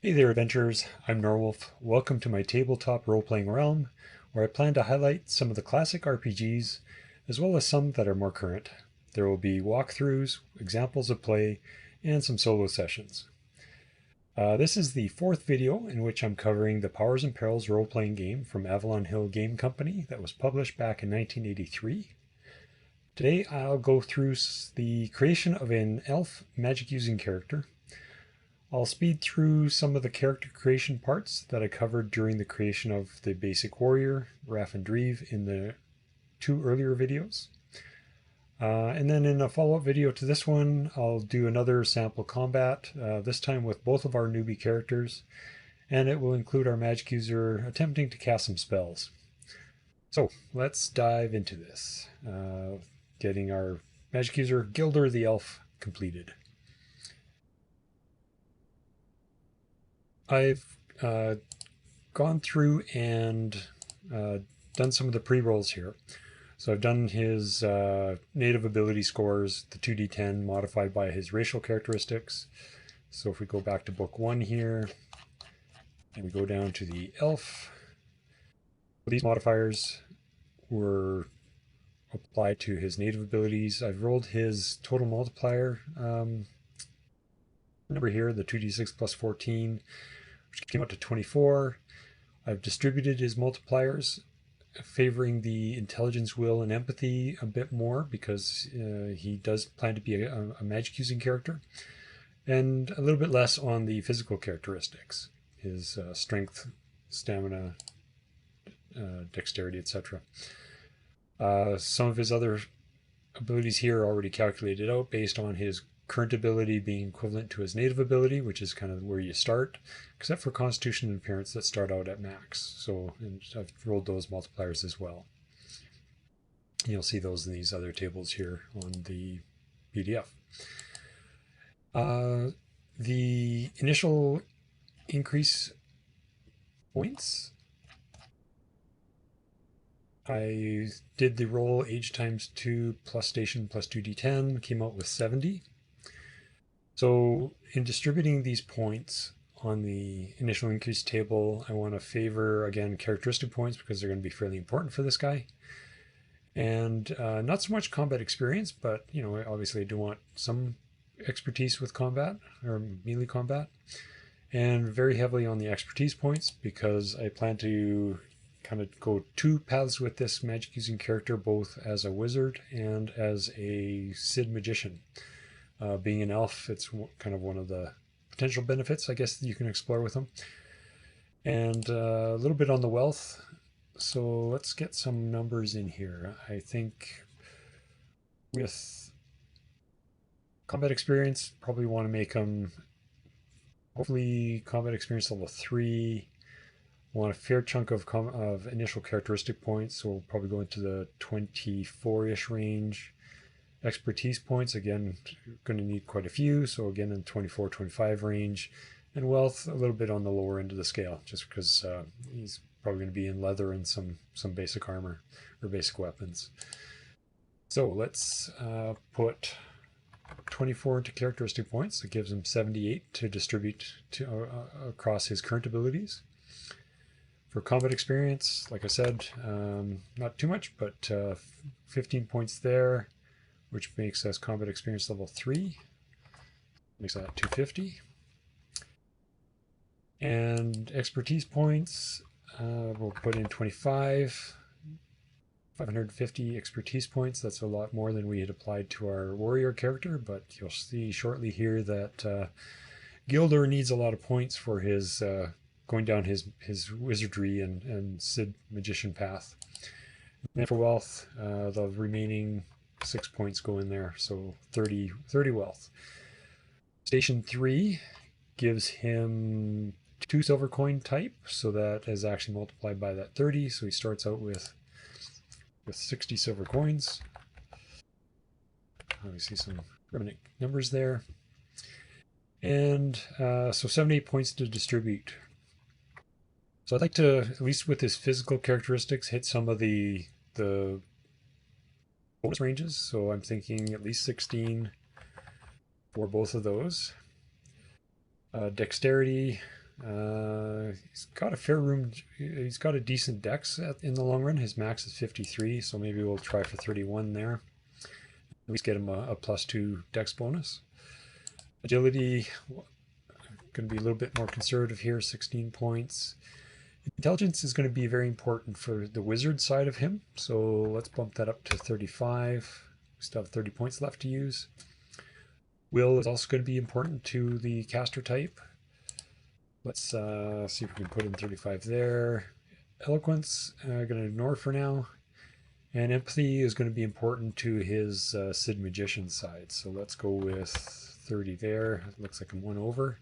Hey there, adventurers. I'm Norwolf. Welcome to my tabletop role-playing realm, where I plan to highlight some of the classic RPGs, as well as some that are more current. There will be walkthroughs, examples of play, and some solo sessions. This is the fourth video in which I'm covering the Powers and Perils role-playing game from Avalon Hill Game Company that was published back in 1983. Today I'll go through the creation of an elf magic-using character. I'll speed through some of the character creation parts that I covered during the creation of the basic warrior, Raf and Dreve, in the two earlier videos. And then in a follow-up video to this one, I'll do another sample combat, this time with both of our newbie characters, and it will include our magic user attempting to cast some spells. So let's dive into this, getting our magic user, Gilder the Elf, completed. I've gone through and done some of the pre-rolls here. So I've done his native ability scores, the 2d10 modified by his racial characteristics. So if we go back to book 1 here, and we go down to the elf, these modifiers were applied to his native abilities. I've rolled his total multiplier number here, the 2d6 plus 14, which came out to 24. I've distributed his multipliers, favoring the intelligence, will, and empathy a bit more because he does plan to be a magic using character, and a little bit less on the physical characteristics, his strength, stamina, dexterity, etc. Some of his other abilities here are already calculated out based on his current ability being equivalent to his native ability, which is kind of where you start, except for Constitution and Appearance that start out at max. So, and I've rolled those multipliers as well. You'll see those in these other tables here on the PDF. The initial increase points, I did the roll age times 2 plus station plus 2d10, came out with 70. So in distributing these points on the initial increase table, I want to favor, again, characteristic points because they're going to be fairly important for this guy. And not so much combat experience, but, you know, obviously I do want some expertise with combat or melee combat. And very heavily on the expertise points because I plan to kind of go two paths with this magic using character, both as a wizard and as a Sidh magician. Being an elf, it's kind of one of the potential benefits, I guess, that you can explore with them. And a little bit on the wealth. So let's get some numbers in here. I think with combat experience, probably want to make them hopefully combat experience level 3. Want a fair chunk of initial characteristic points, so we'll probably go into the 24-ish range. Expertise points, again, going to need quite a few, so again in 24-25 range. And wealth, a little bit on the lower end of the scale, just because he's probably going to be in leather and some basic armor or basic weapons. So let's put 24 into characteristic points. It gives him 78 to distribute to across his current abilities. For combat experience, like I said, not too much, but 15 points there, which makes us combat experience level 3. Makes that 250. And expertise points, we'll put in 25. 550 expertise points. That's a lot more than we had applied to our warrior character, but you'll see shortly here that Gilder needs a lot of points for his going down his wizardry and Sidh magician path. And for wealth, the remaining 6 points go in there, so 30 wealth. Station 3 gives him 2 silver coin type, so that is actually multiplied by that 30, so he starts out with 60 silver coins. We see some remnant numbers there. And so 78 points to distribute. So I'd like to, at least with his physical characteristics, hit some of the bonus ranges. So I'm thinking at least 16 for both of those. Dexterity, He's got a fair room. He's got a decent dex in the long run. His max is 53, so maybe we'll try for 31 there. At least get him a +2 dex bonus. Agility, going to be a little bit more conservative here, 16 points. Intelligence is going to be very important for the wizard side of him, so let's bump that up to 35. We still have 30 points left to use. Will is also going to be important to the caster type. Let's see if we can put in 35 there. Eloquence, going to ignore for now. And empathy is going to be important to his Sidh Magician side. So let's go with 30 there. It looks like I'm one over.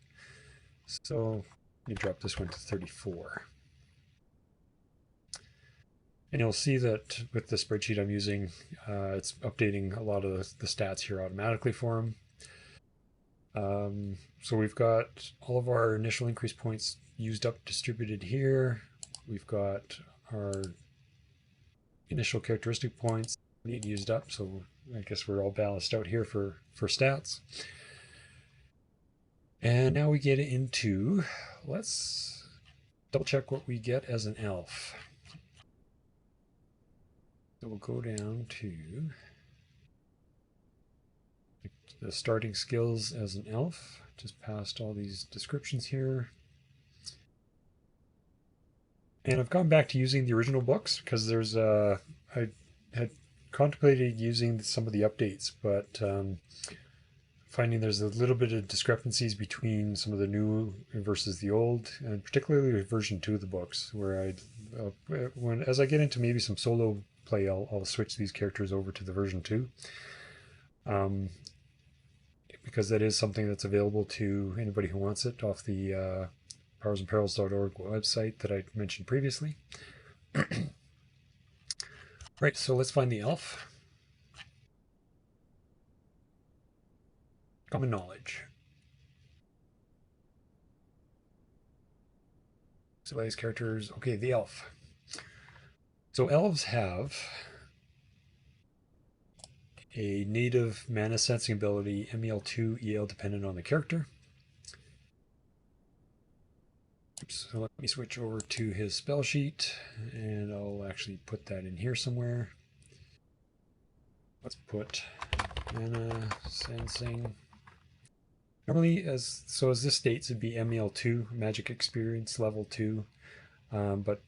So let me drop this one to 34. And you'll see that with the spreadsheet I'm using, it's updating a lot of the stats here automatically for him. So we've got all of our initial increase points used up, distributed here. We've got our initial characteristic points used up, so I guess we're all balanced out here for stats. And now we get into, let's double check what we get as an elf. So we'll go down to the starting skills as an elf. Just past all these descriptions here. And I've gone back to using the original books because there's I had contemplated using some of the updates, but finding there's a little bit of discrepancies between some of the new versus the old, and particularly version 2 of the books, where as I get into maybe some solo play, I'll switch these characters over to the version 2. Because that is something that's available to anybody who wants it off the powersandperils.org website that I mentioned previously. Right, so let's find the elf. Common knowledge. So these characters, okay, the elf. So elves have a native mana sensing ability, MEL2, EL dependent on the character. Oops, so let me switch over to his spell sheet, and I'll actually put that in here somewhere. Let's put mana sensing. Normally, as this states, it'd be MEL2, Magic Experience level 2, but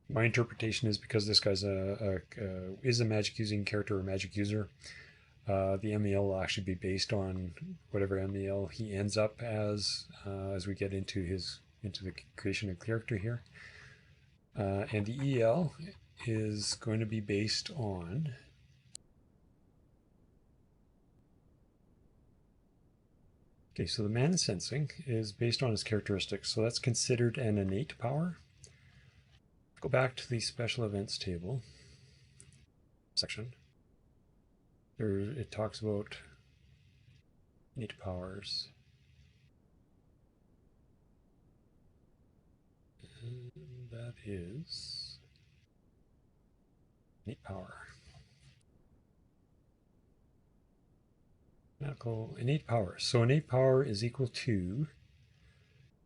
my interpretation is because this guy's is a magic using character or magic user, the MEL will actually be based on whatever MEL he ends up as we get into the creation of character here, and the EL is going to be based on so the mana sensing is based on his characteristics, so that's considered an innate power. Go back to the special events table section. It talks about innate powers. And that is innate power. Innate power. So innate power is equal to,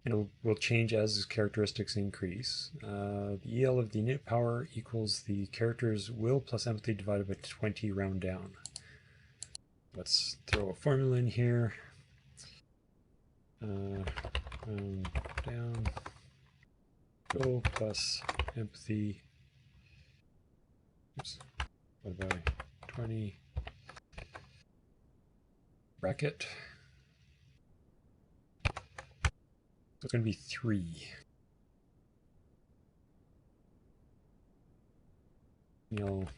and it will change as his characteristics increase. The EL of the innate power equals the character's will plus empathy divided by 20 round down. Let's throw a formula in here. Down. Will plus empathy. Oops. Divided by 20. Bracket. So it's going to be 3. And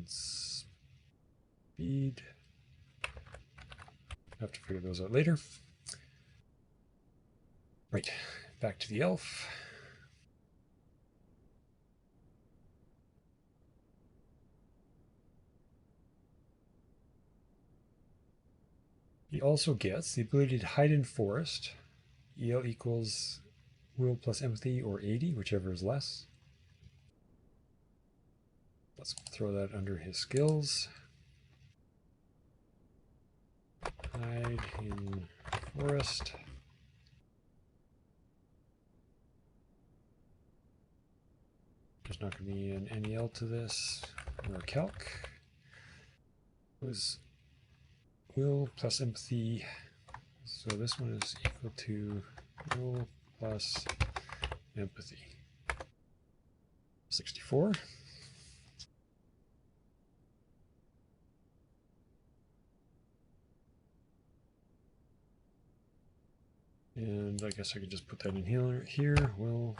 speed. Have to figure those out later. Right, back to the elf. He also gets the ability to hide in forest. EL equals will plus empathy or 80, whichever is less. Let's throw that under his skills. Hide in forest. not going to be an NEL to this or a calc. It was will plus empathy. So this one is equal to will plus empathy. 64. And I guess I could just put that in here. Will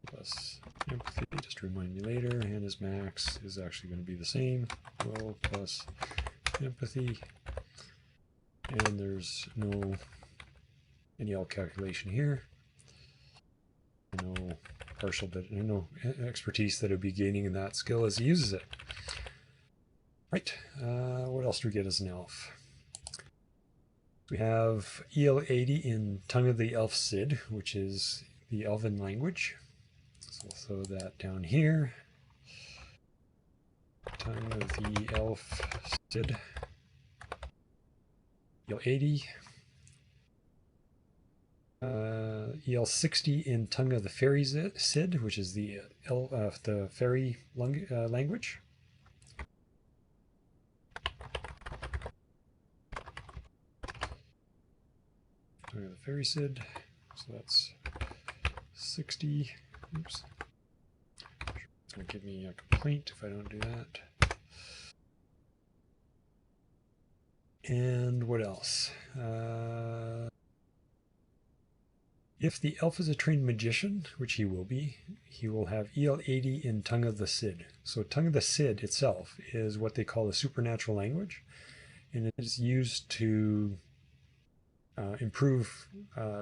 plus empathy, just to remind me later, and his max is actually going to be the same. Will plus empathy. And there's no NEL calculation here. No partial, no expertise that he'll be gaining in that skill as he uses it. Right, what else do we get as an elf? We have EL 80 in Tongue of the Elf Sidh, which is the Elven language. So we'll throw that down here. Tongue of the Elf Sidh. EL 80. EL 60 in Tongue of the Fairy Sidh, which is the fairy language. Tongue of the Fairy Sidh, so that's 60. Oops. It's going to give me a complaint if I don't do that. And what else? If the elf is a trained magician, which he will be, he will have EL 80 in Tongue of the Sidh. So Tongue of the Sidh itself is what they call a supernatural language, and it is used to improve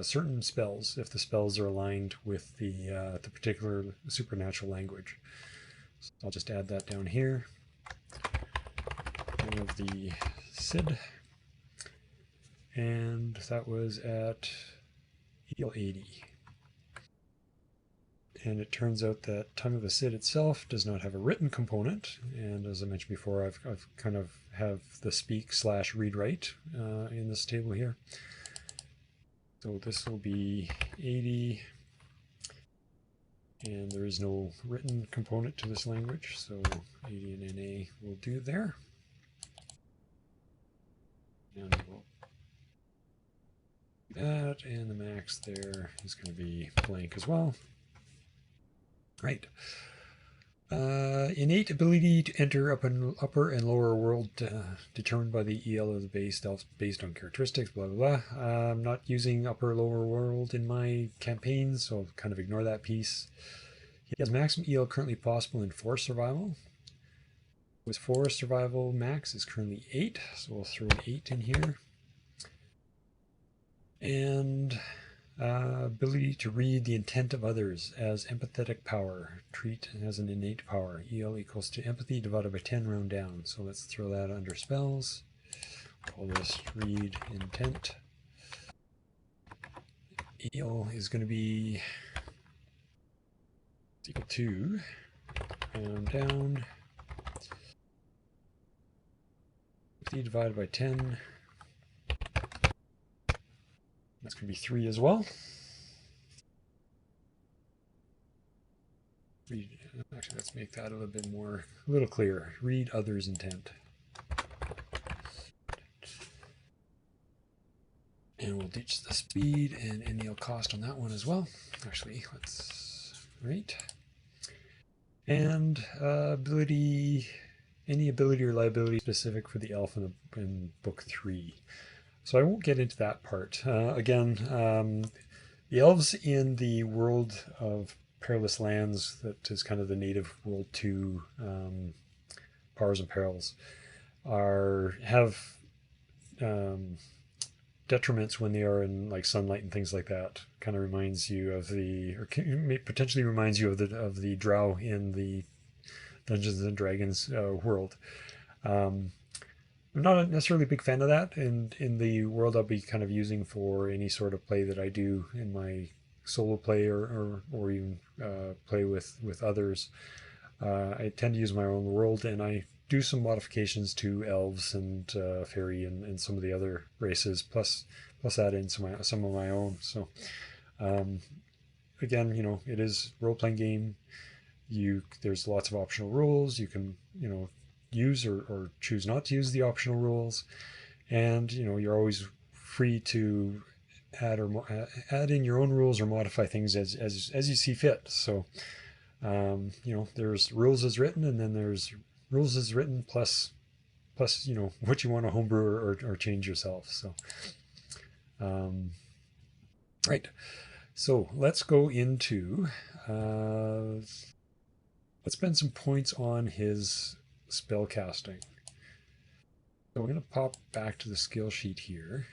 certain spells if the spells are aligned with the particular supernatural language. So I'll just add that down here. Tongue of the Sidh, and that was at EL 80. And it turns out that Tongue of the Sidh itself does not have a written component, and as I mentioned before, I've kind of have the speak / read write in this table here. So this will be 80, and there is no written component to this language, so 80 and NA will do there. And we'll do that, and the max there is going to be blank as well. Right. Innate ability to enter upper and lower world determined by the EL of the base elf based on characteristics, blah, blah, blah. I'm not using upper lower world in my campaigns, so I'll kind of ignore that piece. He has maximum EL currently possible in Forest Survival. His Forest Survival max is currently 8, so we'll throw an 8 in here. And ability to read the intent of others as empathetic power. Treat as an innate power. EL equals to empathy divided by 10 round down. So let's throw that under spells. Call this read intent. EL is going to be equal to round down. Empathy divided by 10. That's going to be 3 as well. Actually, let's make that a little clearer. Read others' intent. And we'll ditch the speed and NEL cost on that one as well. Actually, right. And ability, any ability or liability specific for the elf in book 3. So I won't get into that part. Again, the elves in the world of Perilous Lands, that is kind of the native world to Powers and Perils, have detriments when they are in like sunlight and things like that. Kind of reminds you of potentially reminds you of the drow in the Dungeons and Dragons world. I'm not necessarily a big fan of that, and in the world I'll be kind of using for any sort of play that I do in my solo play or even play with others. I tend to use my own world, and I do some modifications to elves and fairy and some of the other races, plus add in some of my own. So again, you know, it is a role-playing game. There's lots of optional rules. You can, you know, use or choose not to use the optional rules, and you know, you're always free to add in your own rules or modify things as you see fit. So you know, there's rules as written, and then there's rules as written plus you know, what you want to homebrew or change yourself. So right, so let's go into let's spend some points on his spell casting. So we're going to pop back to the skill sheet here.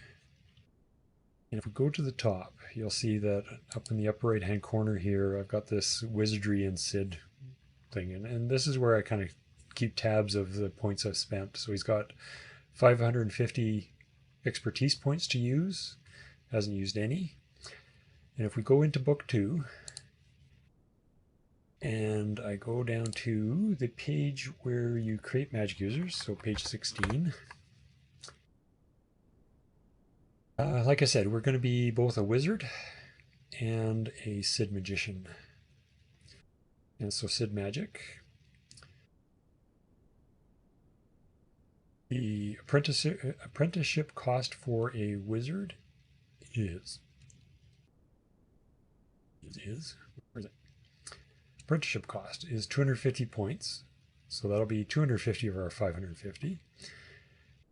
And if we go to the top, you'll see that up in the upper right hand corner here, I've got this wizardry and Sidh thing. And this is where I kind of keep tabs of the points I've spent. So he's got 550 expertise points to use, hasn't used any. And if we go into book 2, and I go down to the page where you create magic users, so page 16. Like I said, we're going to be both a wizard and a Sidh magician. And so Sidh magic. The apprenticeship cost for a wizard is where is it? Apprenticeship cost is 250 points. So that'll be 250 of our 550.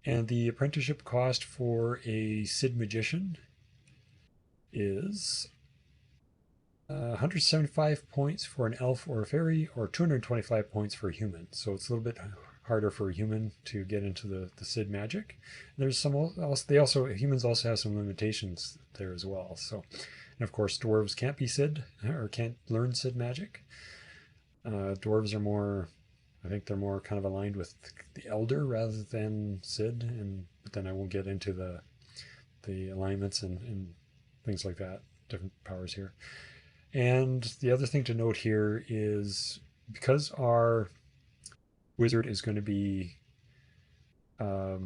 And the apprenticeship cost for a Sidh magician is 175 points for an elf or a fairy, or 225 points for a human. So it's a little bit harder for a human to get into the Sidh magic. There's some else. Humans also have some limitations there as well. So, and of course, dwarves can't be Sidh or can't learn Sidh magic. Dwarves are more, I think they're more kind of aligned with the Elder rather than Sidh, but then I won't get into the alignments and things like that, different powers here. And the other thing to note here is, because our wizard is going to be a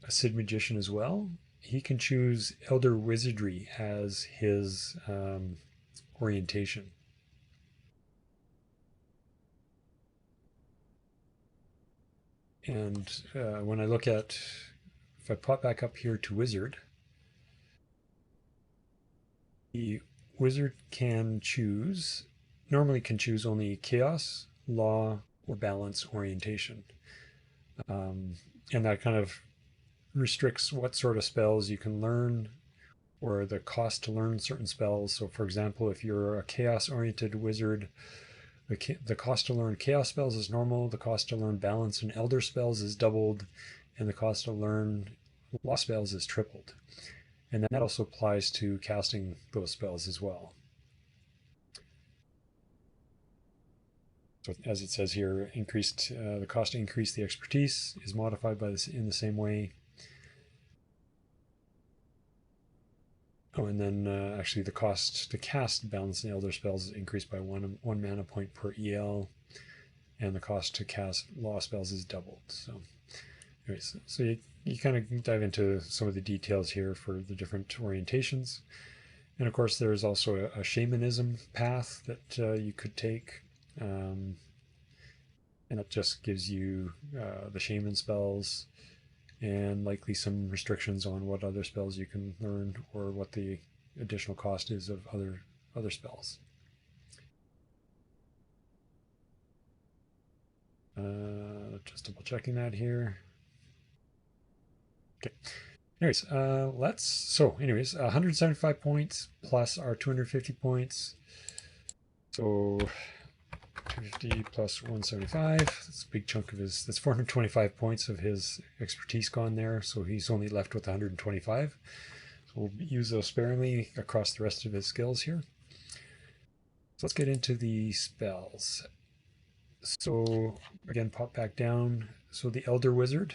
Sidh magician as well, he can choose Elder Wizardry as his orientation. And when I look at, if I pop back up here to wizard, the wizard normally can choose only chaos, law, or balance orientation. And that kind of restricts what sort of spells you can learn, or the cost to learn certain spells. So for example, if you're a chaos-oriented wizard, the cost to learn chaos spells is normal, the cost to learn balance and elder spells is doubled, and the cost to learn law spells is tripled. And that also applies to casting those spells as well. So as it says here, the cost to increase the expertise is modified by this in the same way. Oh, and then actually the cost to cast balance and elder spells is increased by one mana point per EL, and the cost to cast law spells is doubled. So anyways, so you kind of dive into some of the details here for the different orientations. And of course, there's also a shamanism path that you could take. And it just gives you the shaman spells, and likely some restrictions on what other spells you can learn, or what the additional cost is of other spells. Just double checking that here. Okay. Anyways, 175 points plus our 250 points. So 250 plus 175, that's a big chunk of that's 425 points of his expertise gone there, so he's only left with 125. So we'll use those sparingly across the rest of his skills here. So let's get into the spells. So again, pop back down. So the Elder Wizard,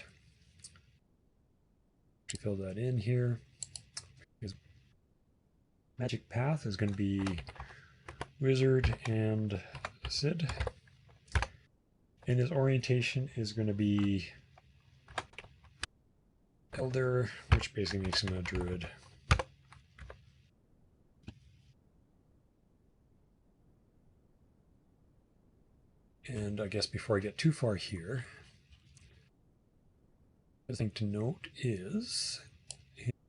to fill that in here, his magic path is going to be Wizard and Sidh, and his orientation is going to be Elder, which basically makes him a Druid. And I guess before I get too far here, the thing to note is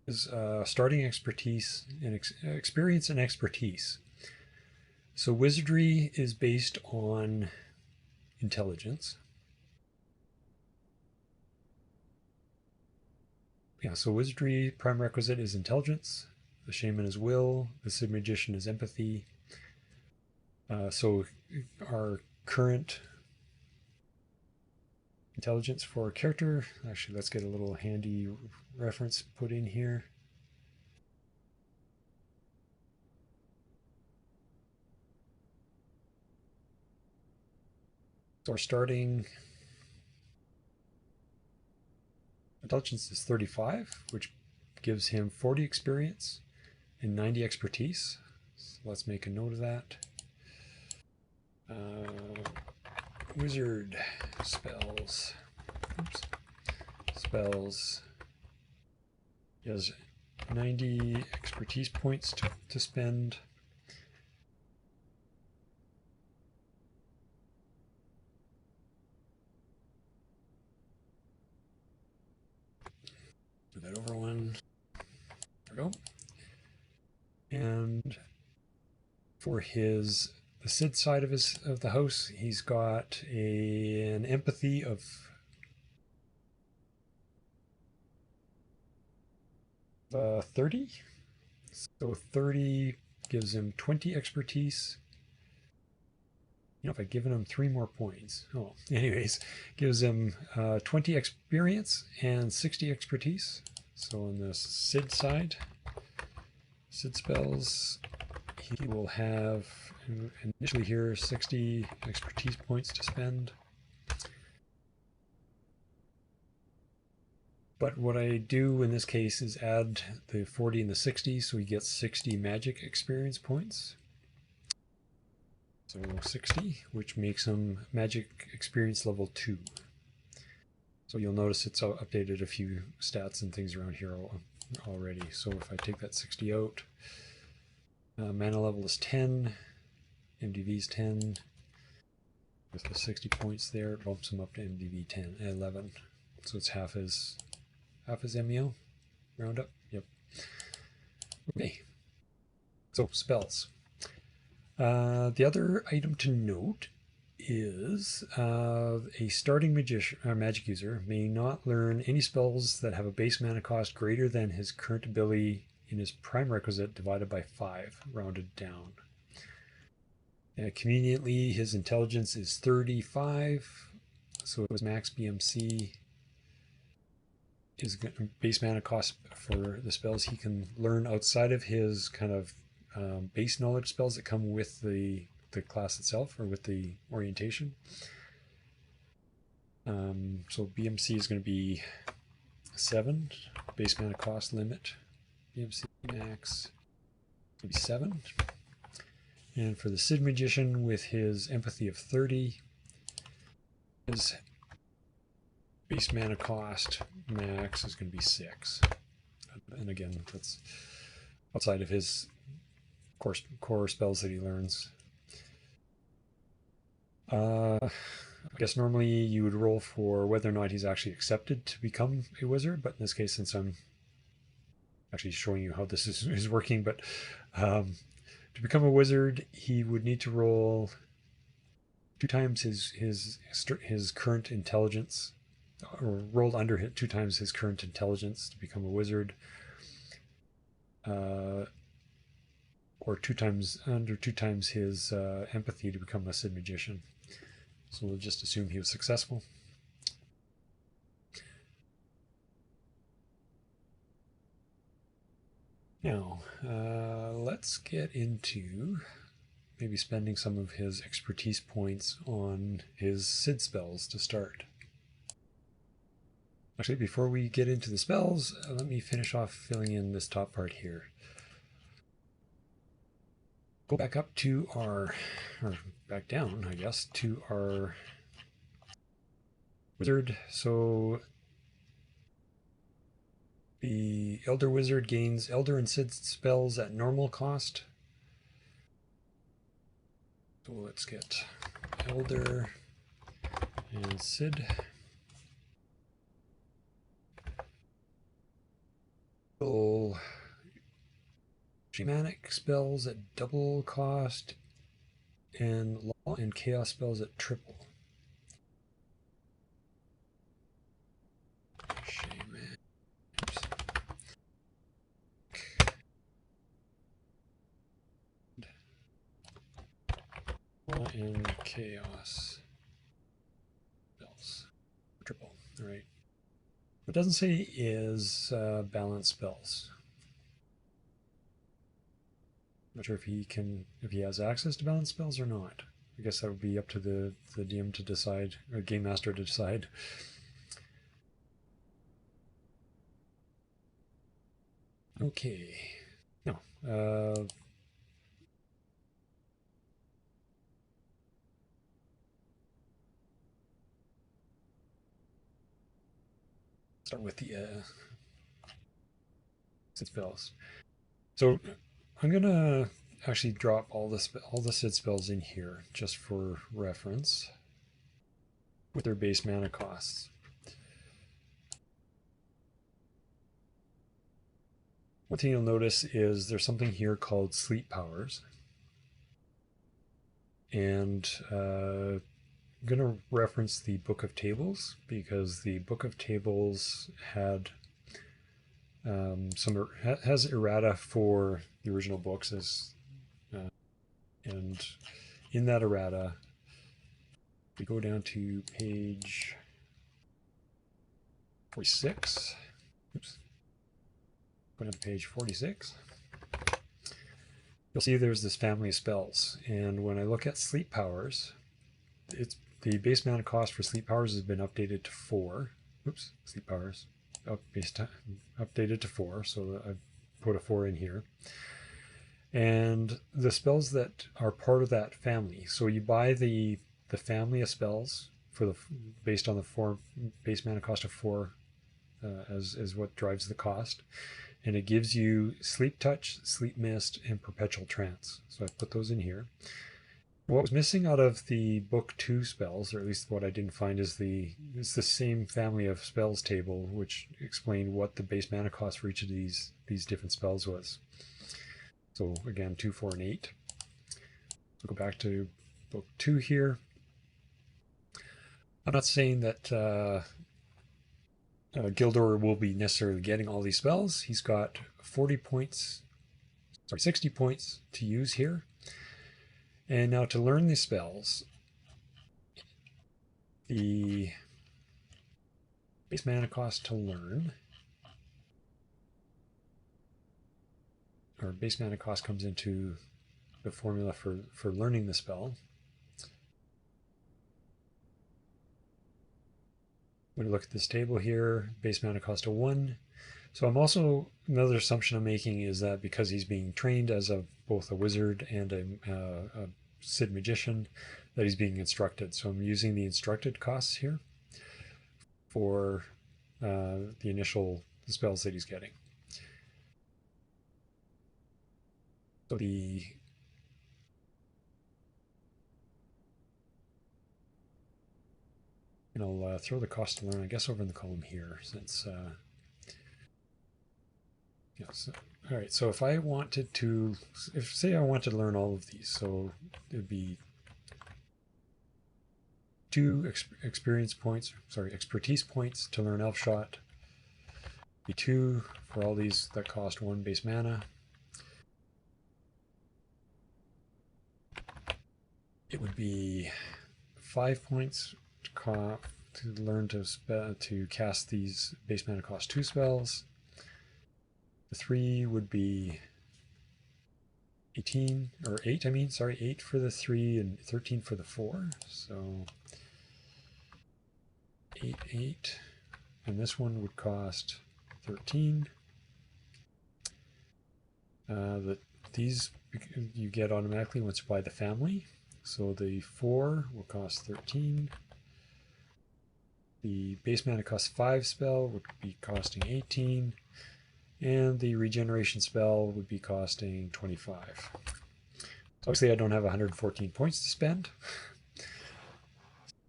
his starting expertise and experience and expertise. So wizardry is based on intelligence. Yeah, so wizardry prime requisite is intelligence. The shaman is will. The Sidh magician is empathy. So our current intelligence for a character, actually let's get a little handy reference put in here. So our starting intelligence is 35, which gives him 40 experience and 90 expertise. So let's make a note of that. Wizard spells. Oops. Spells. He has 90 expertise points to spend. Move that over one. There we go. And for his the Sidh side of the house, he's got an empathy of 30. So 30 gives him 20 expertise. You know, if I'd given him 3 more points. Oh, anyways, gives him 20 experience and 60 expertise. So on the Sidh side, Sidh spells, he will have initially here 60 expertise points to spend. But what I do in this case is add the 40 and the 60, so he gets 60 magic experience points. So 60, which makes him magic experience level 2. So you'll notice it's updated a few stats and things around here already. So if I take that 60 out, mana level is 10, MDV is 10. With the 60 points there, it bumps him up to MDV 10, 11. So it's half his MEO, round up. Yep. Okay. So spells. The other item to note is a starting magic user may not learn any spells that have a base mana cost greater than his current ability in his prime requisite divided by 5, rounded down. Conveniently, his intelligence is 35, so his max BMC is base mana cost for the spells he can learn outside of his kind of base knowledge spells that come with the class itself or with the orientation. So BMC is going to be 7, base mana cost limit. BMC max will be 7. And for the Sidh magician with his empathy of 30, his base mana cost max is going to be 6. And again, that's outside of his core spells that he learns. I guess normally you would roll for whether or not he's actually accepted to become a wizard, but in this case, since I'm actually showing you how this is working, but to become a wizard, he would need to roll 2 times his current intelligence, or rolled under 2 times his current intelligence to become a wizard, or 2 times his empathy to become a Sidh magician. So we'll just assume he was successful. Now, let's get into maybe spending some of his expertise points on his Sidh spells to start. Actually, before we get into the spells, let me finish off filling in this top part here. Go back up to or back down, I guess, to our wizard. So the Elder Wizard gains Elder and Sidh spells at normal cost. So let's get Elder And Sidh. Shamanic spells at double cost and law and chaos spells at triple. Shaman. Law and chaos spells. Triple. All right. It doesn't say is balance spells. Not sure if he has access to balance spells or not. I guess that would be up to the DM to decide, or Game Master to decide. Okay. No. Start with the spells. So I'm gonna actually drop all the Sidh spells in here just for reference with their base mana costs. One thing you'll notice is there's something here called Sleep Powers, and I'm going to reference the Book of Tables because the Book of Tables had has errata for the original books, and in that errata, we go down to page 46. Oops. Going to page 46. You'll see there's this family of spells, and when I look at Sleep Powers, it's the base mana cost for Sleep Powers has been updated to 4. Oops, Sleep Powers updated to 4, so I've put a 4 in here. And the spells that are part of that family, so you buy the family of spells for based on the 4 base mana cost of 4 as what drives the cost. And it gives you Sleep Touch, Sleep Mist, and Perpetual Trance. So I put those in here. What was missing out of the Book 2 spells, or at least what I didn't find, is it's the same family of spells table, which explained what the base mana cost for each of these different spells was. So again, 2, 4, and 8. We'll go back to Book 2 here. I'm not saying that Gildor will be necessarily getting all these spells. He's got 60 points to use here. And now to learn these spells, the base mana cost to learn, or base mana cost comes into the formula for learning the spell. When we look at this table here, base mana cost of 1. So another assumption I'm making is that because he's being trained as both a wizard and a Sidh magician, that he's being instructed. So I'm using the instructed costs here for the initial spells that he's getting. So and I'll throw the cost to learn, I guess, over in the column here, since yes. All right, so if I wanted to, say I wanted to learn all of these, so it'd be 2 expertise points to learn Elf Shot. Be 2 for all these that cost 1 base mana. It would be 5 points to learn to cast these base mana cost 2 spells. The 3 would be 8 for the 3 and 13 for the 4. So 8, and this one would cost 13. These you get automatically once you buy the family. So the 4 will cost 13. The base mana cost 5 spell would be costing 18. And the regeneration spell would be costing 25. Obviously I don't have 114 points to spend.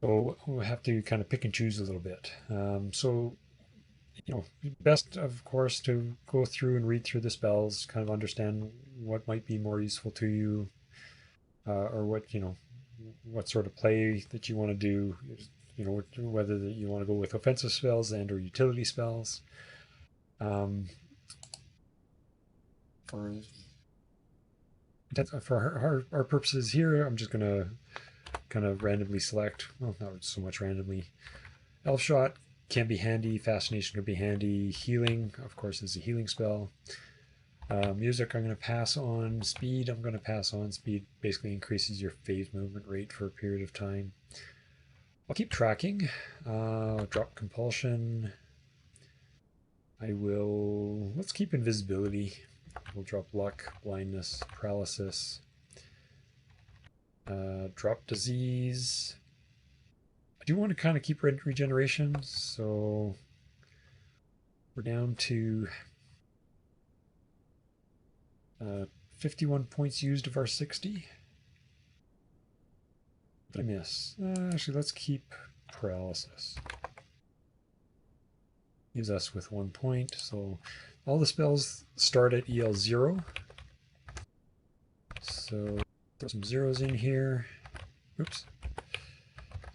So we'll have to kind of pick and choose a little bit. So, best, of course, to go through and read through the spells, kind of understand what might be more useful to you, or what sort of play that you want to do. Whether you want to go with offensive spells and or utility spells. For our purposes here, I'm just going to kind of randomly select, well, not so much randomly. Elf Shot can be handy, Fascination can be handy, Healing, of course, is a healing spell. Music I'm going to pass on, Speed I'm going to pass on. Speed basically increases your phase movement rate for a period of time. I'll keep tracking. Drop Compulsion. Let's keep Invisibility. We'll drop Luck, Blindness, Paralysis. Drop Disease. I do want to kind of keep regeneration, so we're down to 51 points used of our 60. What did I miss? Actually, let's keep Paralysis. Leaves us with 1 point. So all the spells start at EL 0. So throw some zeros in here. Oops.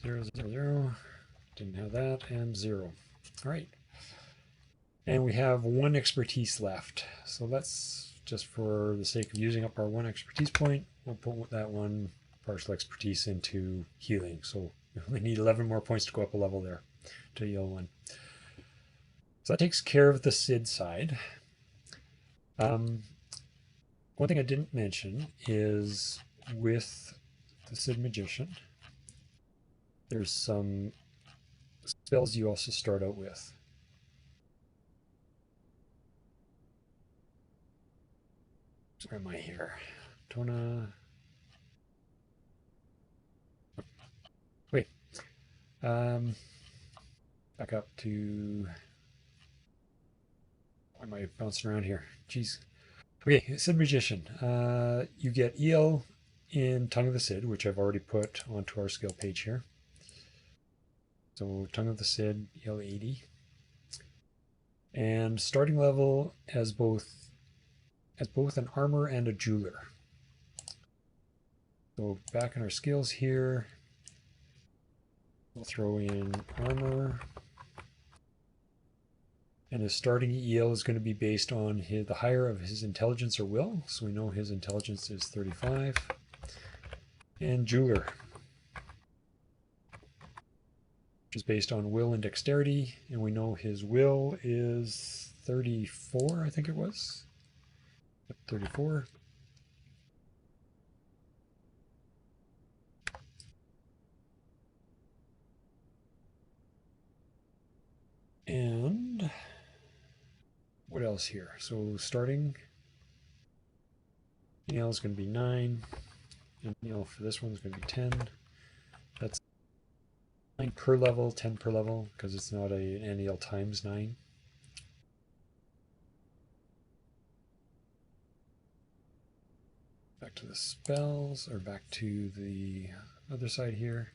0, 0, 0. Didn't have that. And 0. All right. And we have 1 expertise left. So let's, just for the sake of using up our 1 expertise point, we'll put that 1 partial expertise into healing. So we only need 11 more points to go up a level there to EL 1. So that takes care of the Sidh side. One thing I didn't mention is with the Sidh Magician, there's some spells you also start out with. Where am I here? Tona. Wait. Back up to. Why am I bouncing around here? Jeez. Okay, Sidh Magician. You get EL in Tongue of the Sidh, which I've already put onto our skill page here. So Tongue of the Sidh, EL 80. And starting level as both an armor and a jeweler. So back in our skills here, we'll throw in armor. And his starting EL is going to be based on the higher of his intelligence or will. So we know his intelligence is 35. And jeweler, which is based on will and dexterity. And we know his will is 34, I think it was. 34. And what else here? So starting EL is going to be 9. And EL for this one is going to be 10. That's 9 per level, 10 per level, because it's not an EL times 9. Back to the spells, or back to the other side here.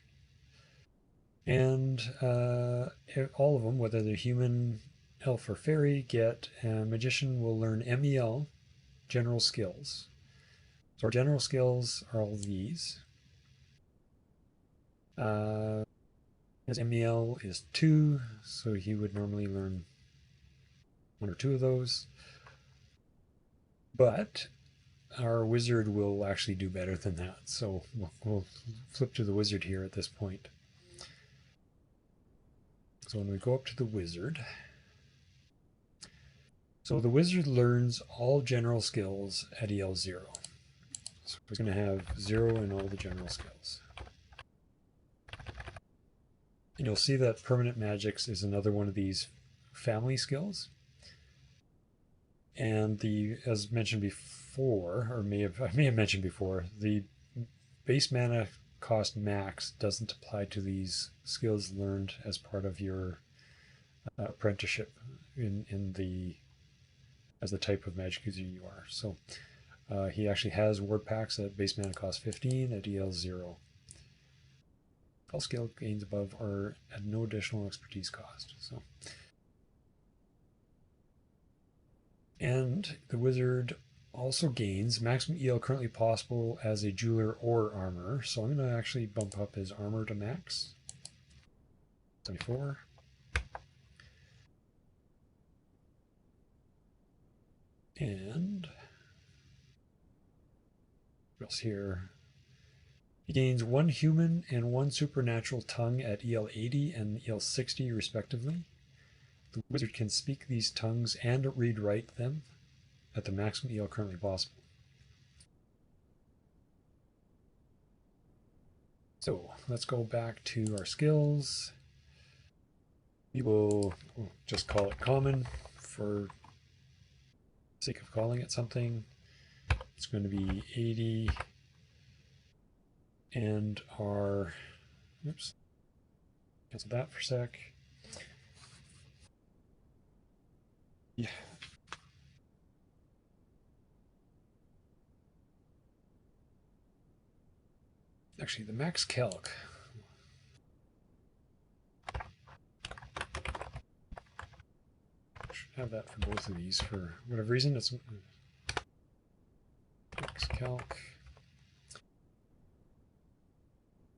And all of them, whether they're human, elf, or fairy, get magician will learn MEL, general skills. So our general skills are all these. His MEL is 2, so he would normally learn 1 or 2 of those. But our wizard will actually do better than that. So we'll flip to the wizard here at this point. So when we go up to the wizard, so the wizard learns all general skills at EL 0. So we're going to have 0 in all the general skills. And you'll see that permanent magics is another one of these family skills. And as mentioned before, or I may have mentioned before, the base mana cost max doesn't apply to these skills learned as part of your apprenticeship as the type of magic user you are. So he actually has word packs at base mana cost 15 at EL 0. All skill gains above are at no additional expertise cost. So, and the wizard also gains maximum EL currently possible as a jeweler or armorer. So I'm going to actually bump up his armor to max. 74. And what else here? He gains 1 human and 1 supernatural tongue at EL 80 and EL 60 respectively. The wizard can speak these tongues and read-write them at the maximum EL currently possible. So let's go back to our skills. We will just call it common for the sake of calling it something. It's going to be 80 and our, oops, cancel that for a sec. Yeah. Actually, the max calc. Should have that for both of these for whatever reason. It's max calc.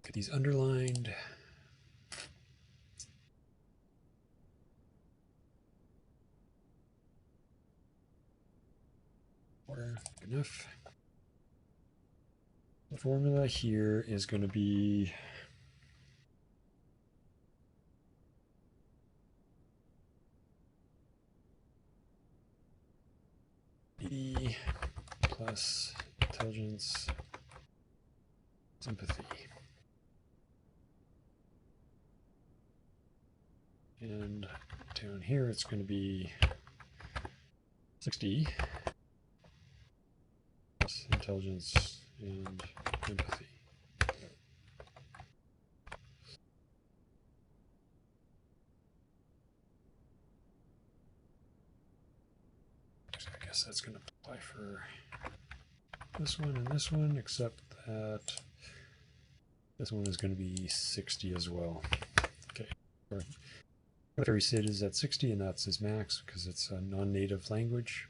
Get these underlined. Order enough. The formula here is going to be E plus intelligence sympathy. And down here it's going to be 60 plus intelligence and empathy. I guess that's going to apply for this one and this one, except that this one is going to be 60 as well. Okay. Fairy Sidh is at 60, and that's his max because it's a non-native language.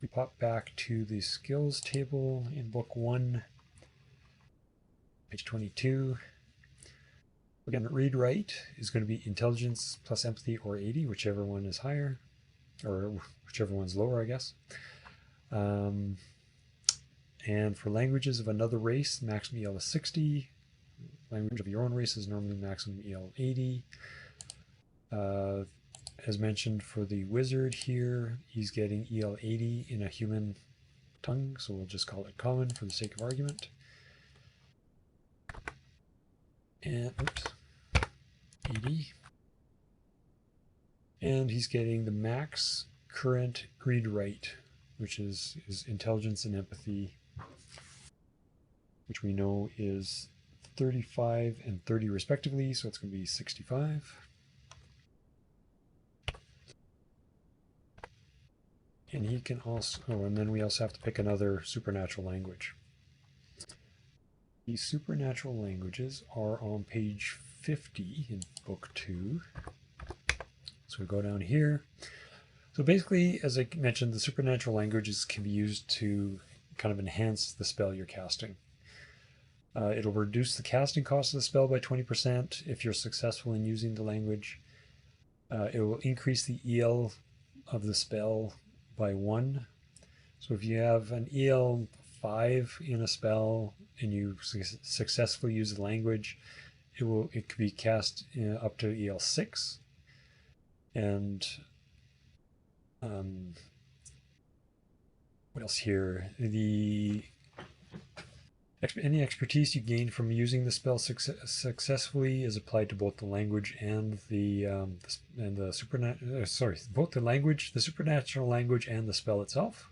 We pop back to the skills table in book 1, page 22. Again, read-write is going to be intelligence plus empathy or 80, whichever one is higher, or whichever one's lower, I guess. And for languages of another race, maximum EL is 60. Language of your own race is normally maximum EL 80. As mentioned for the wizard here, he's getting EL 80 in a human tongue, so we'll just call it common for the sake of argument. And oops, 80. And he's getting the max current read-write, which is intelligence and empathy, which we know is 35 and 30 respectively, so it's going to be 65. And he can also, and then we also have to pick another supernatural language. These supernatural languages are on page 50 in book 2. So we go down here. So basically, as I mentioned, the supernatural languages can be used to kind of enhance the spell you're casting. It'll reduce the casting cost of the spell by 20% if you're successful in using the language. It will increase the EL of the spell by 1. So if you have an EL 5 in a spell and you successfully use the language, it could be cast up to EL 6. And what else here? Any expertise you gain from using the spell successfully is applied to both the language and the supernatural language and the spell itself.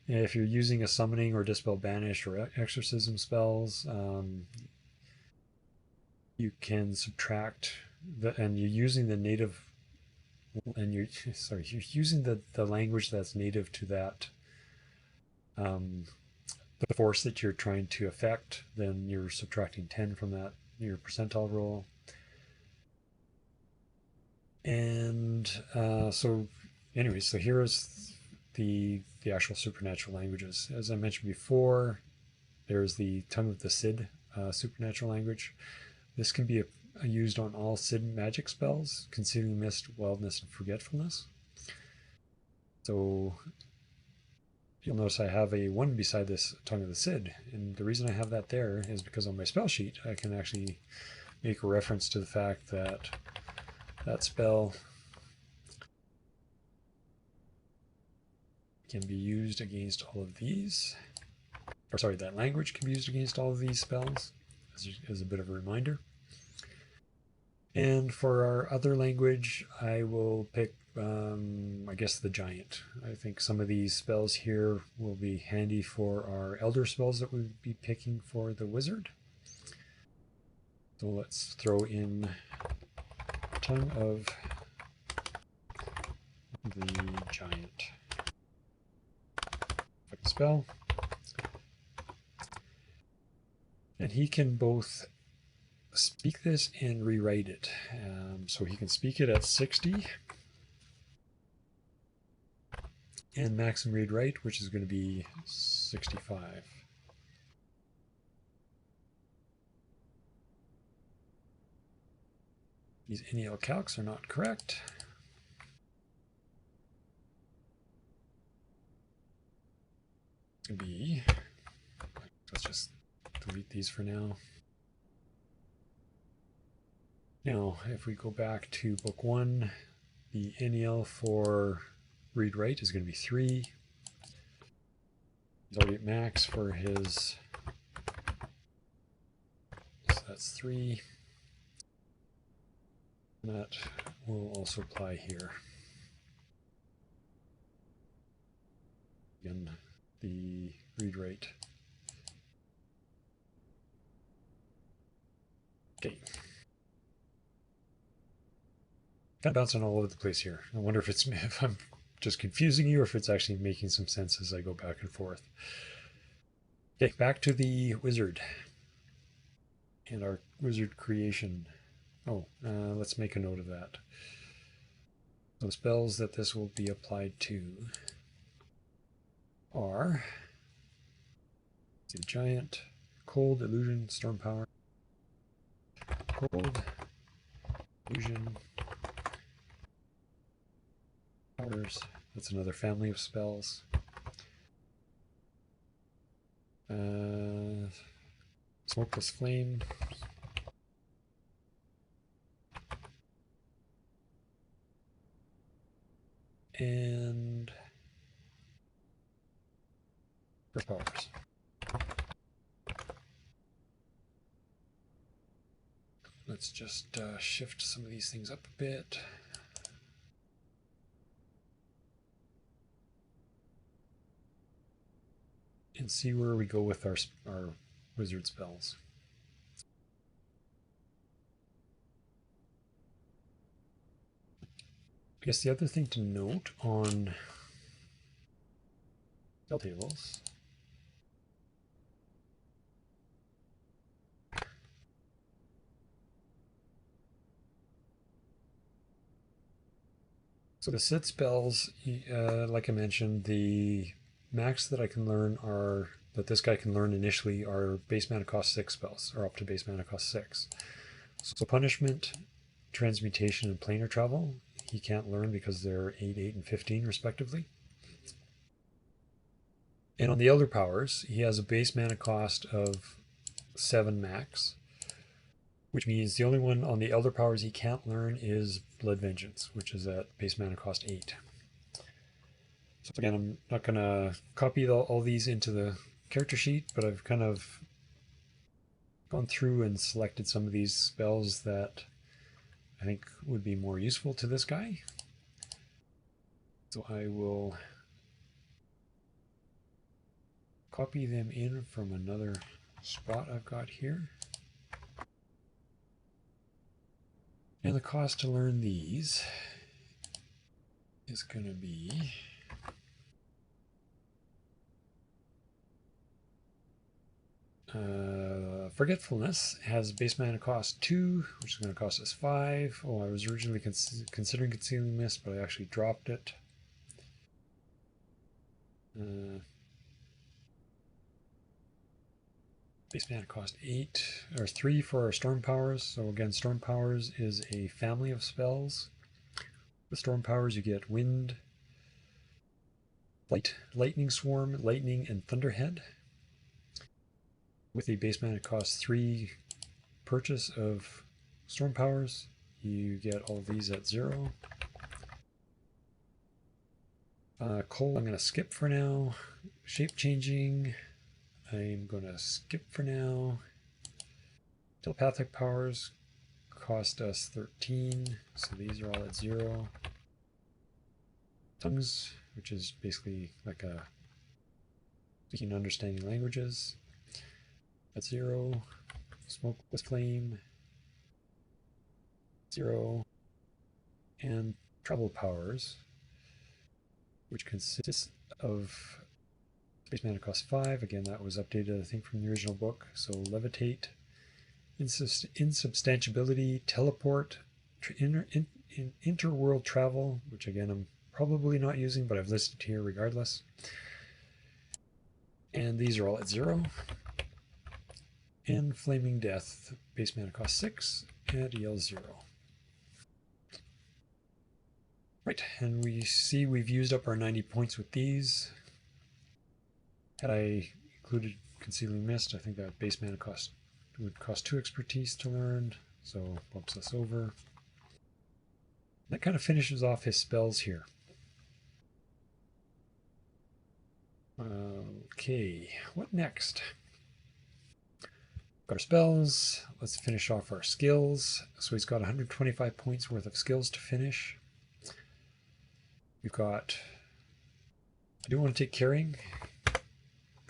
If you're using a summoning or dispel banish or exorcism spells, you can subtract and you're using the native, and you're using the language that's native to that. The force that you're trying to affect, then you're subtracting 10 from that your percentile roll. And so here is the actual supernatural languages. As I mentioned before, there's the Tongue of the Sidh supernatural language. This can be used on all Sidh magic spells: Concealing Mist, Wildness, and Forgetfulness. So you'll notice I have a 1 beside this Tongue of the Sidh, and the reason I have that there is because on my spell sheet I can actually make a reference to the fact that that spell can be used against all of these, or sorry, that language can be used against all of these spells, as a bit of a reminder. And for our other language, I will pick, I guess, the Giant. I think some of these spells here will be handy for our Elder spells that we'll be picking for the Wizard. So let's throw in Tongue of the Giant. Spell. And he can both speak this and rewrite it. So he can speak it at 60 and maximum read write, which is going to be 65. These NEL calcs are not correct. It's going to be, let's just delete these for now. Now, if we go back to book 1, the NEL for read write is going to be 3. He's already at max for his, so that's 3. And that will also apply here. Again, the read write. Okay. Kind of bouncing all over the place here. I wonder if I'm just confusing you or if it's actually making some sense as I go back and forth. Okay, back to the Wizard and our Wizard creation. Oh, let's make a note of that. So the spells that this will be applied to are the Giant, Cold, Illusion, Storm Power, Cold, Illusion, Powers. That's another family of spells. Smokeless Flame. And First Powers. Let's just shift some of these things up a bit. And see where we go with our wizard spells. I guess the other thing to note on spell tables so the Sidh spells, like I mentioned, the max that I can learn that this guy can learn initially are base mana cost 6 spells, or up to base mana cost 6. So Punishment, Transmutation, and Planar Travel he can't learn because they're 8, 8, and 15 respectively. And on the Elder Powers, he has a base mana cost of 7 max, which means the only one on the Elder Powers he can't learn is Blood Vengeance, which is at base mana cost 8. So again, I'm not going to copy all these into the character sheet, but I've kind of gone through and selected some of these spells that I think would be more useful to this guy. So I will copy them in from another spot I've got here. And the cost to learn these is going to be Forgetfulness has base mana cost 2, which is going to cost us 5. Oh, I was originally considering Concealing Mist, but I actually dropped it. Base mana cost 8, or 3 for our Storm Powers. So again, Storm Powers is a family of spells. With Storm Powers you get Wind, Light, Lightning Swarm, Lightning, and Thunderhead. With a base mana cost 3 purchase of Storm Powers, you get all of these at 0. Cold, I'm going to skip for now. Shape Changing, I'm going to skip for now. Telepathic Powers cost us 13, so these are all at 0. Tongues, which is basically like a speaking and understanding languages, at 0. Smoke with Flame, 0. And Travel Powers, which consists of base mana cost 5. Again, that was updated, I think, from the original book. So Levitate, Insubstantiability, Teleport, Interworld Travel, which again I'm probably not using, but I've listed here regardless. And these are all at 0. And Flaming Death, base mana cost 6, at EL 0. Right, and we see we've used up our 90 points with these. Had I included Concealing Mist, I think that base mana cost would cost 2 expertise to learn, so bumps us over. That kind of finishes off his spells here. Okay, what next? Got our spells. Let's finish off our skills. So he's got 125 points worth of skills to finish. We've got, I do want to take Carrying.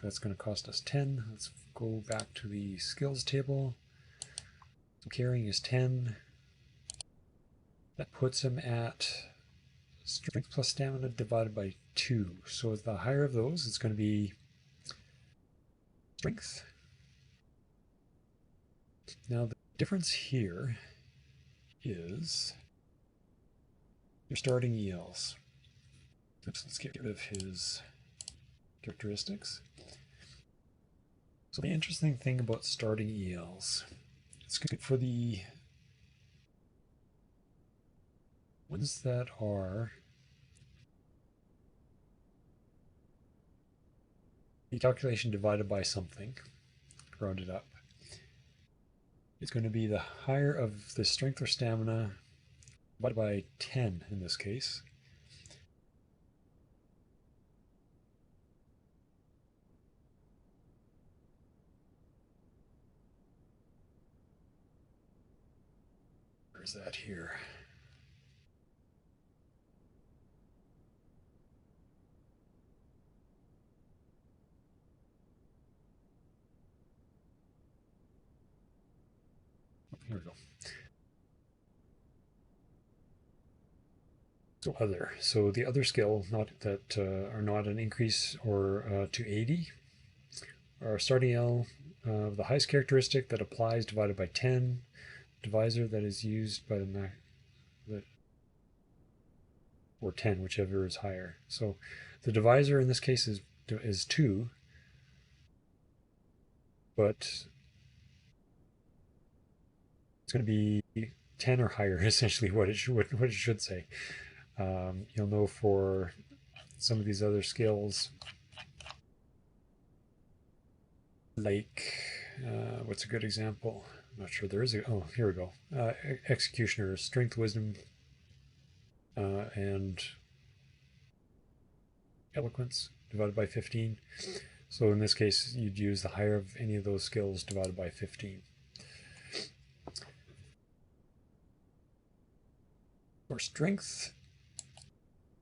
That's going to cost us 10. Let's go back to the skills table. So Carrying is 10. That puts him at Strength plus Stamina divided by 2. So the higher of those, it's going to be Strength. Now the difference here is your starting ELs. Oops, let's get rid of his characteristics. So the interesting thing about starting ELs, it's good for the ones that are the calculation divided by something, rounded up. It's going to be the higher of the strength or stamina divided by 10 in this case. Where's that here? Here we go. So other. So the other skill, not that are not an increase or to 80, are starting L, the highest characteristic that applies divided by 10, divisor that is used by the or 10, whichever is higher. So the divisor in this case is 2, but it's going to be 10 or higher, essentially what it should say. You'll know for some of these other skills, like what's a good example? I'm not sure there is a, oh, here we go. Executioner, strength, wisdom, and eloquence divided by 15. So in this case, you'd use the higher of any of those skills divided by 15. Our strength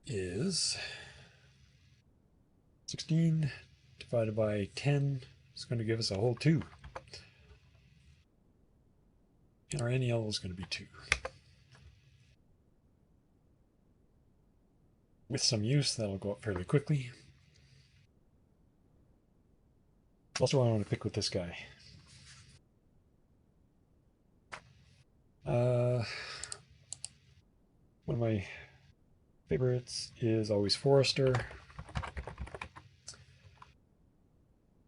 is 16 divided by 10. It's going to give us a whole 2. And our NEL is going to be 2. With some use, that'll go up fairly quickly. Also, I want to pick with this guy. One of my favorites is always Forester.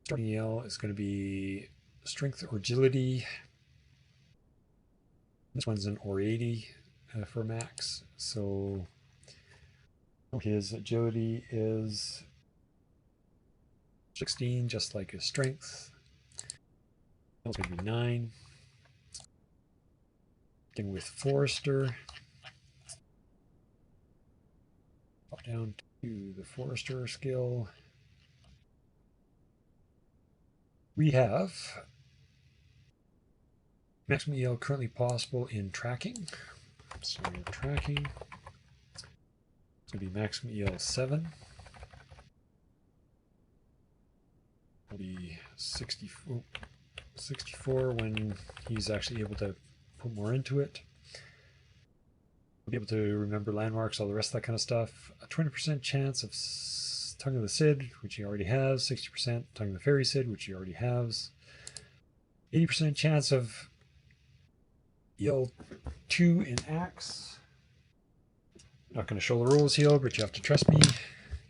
Starting EL is going to be Strength or Agility. This one's an or 80 for max. So his agility is 16, just like his strength. It's going to be 9. Again with Forester. Pop down to the Forester skill. We have maximum EL currently possible in tracking. So tracking. It's going to be maximum EL 7. It'll be 64 when he's actually able to put more into it. We'll be able to remember landmarks, all the rest of that kind of stuff. A 20% chance of Tongue of the Sidh, which he already has. 60% Tongue of the Fairy Sidh, which he already has. 80% chance of EL 2 in Axe. Not going to show the rules here, but you have to trust me.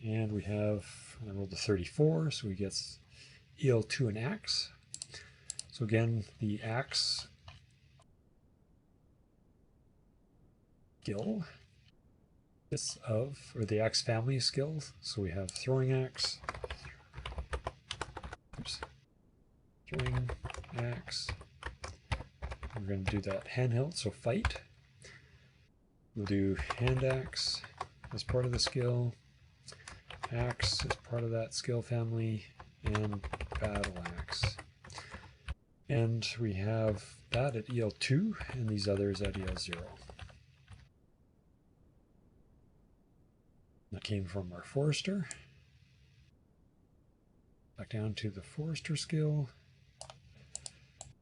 And we have, I rolled a 34, so he gets EL 2 in Axe. So again, the Axe skill consists of, or the Axe family of skills. So we have Throwing Axe, Throwing Axe. We're going to do that handheld, so Fight. We'll do Hand Axe as part of the skill, Axe as part of that skill family, and Battle Axe. And we have that at EL 2 and these others at EL 0. That came from our Forester. Back down to the Forester skill.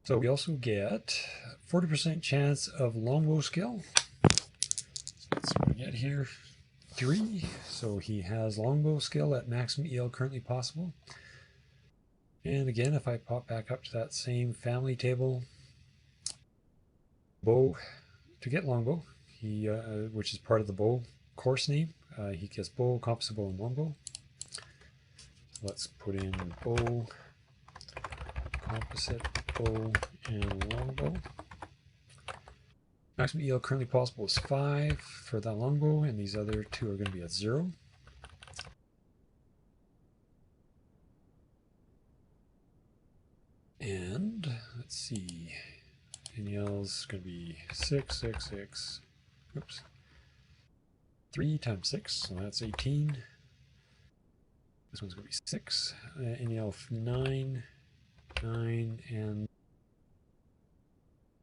So we also get 40% chance of longbow skill. So let's see what we get here. 3. So he has longbow skill at maximum EL currently possible. And again, if I pop back up to that same family table, bow, to get longbow, he which is part of the bow course name, he gets bow, composite bow, and longbow. Let's put in bow, composite bow, and longbow. Maximum EL currently possible is 5 for that longbow, and these other two are going to be at 0. And let's see, EL's going to be 6, 6, 6. Oops. 3 times 6, so that's 18. This one's going to be 6. NEL 9, 9, and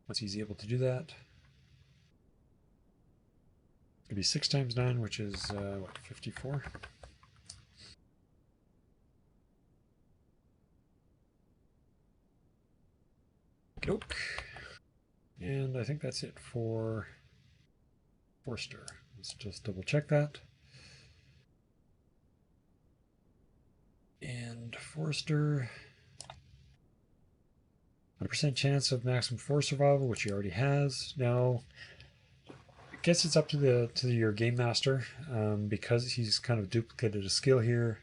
once he's able to do that, it's going to be 6 times 9, which is what, 54. Okey-doke. And I think that's it for Forester. Let's just double check that. And Forester, 100% chance of maximum force survival, which he already has. Now, I guess it's up to your game master, because he's kind of duplicated a skill here.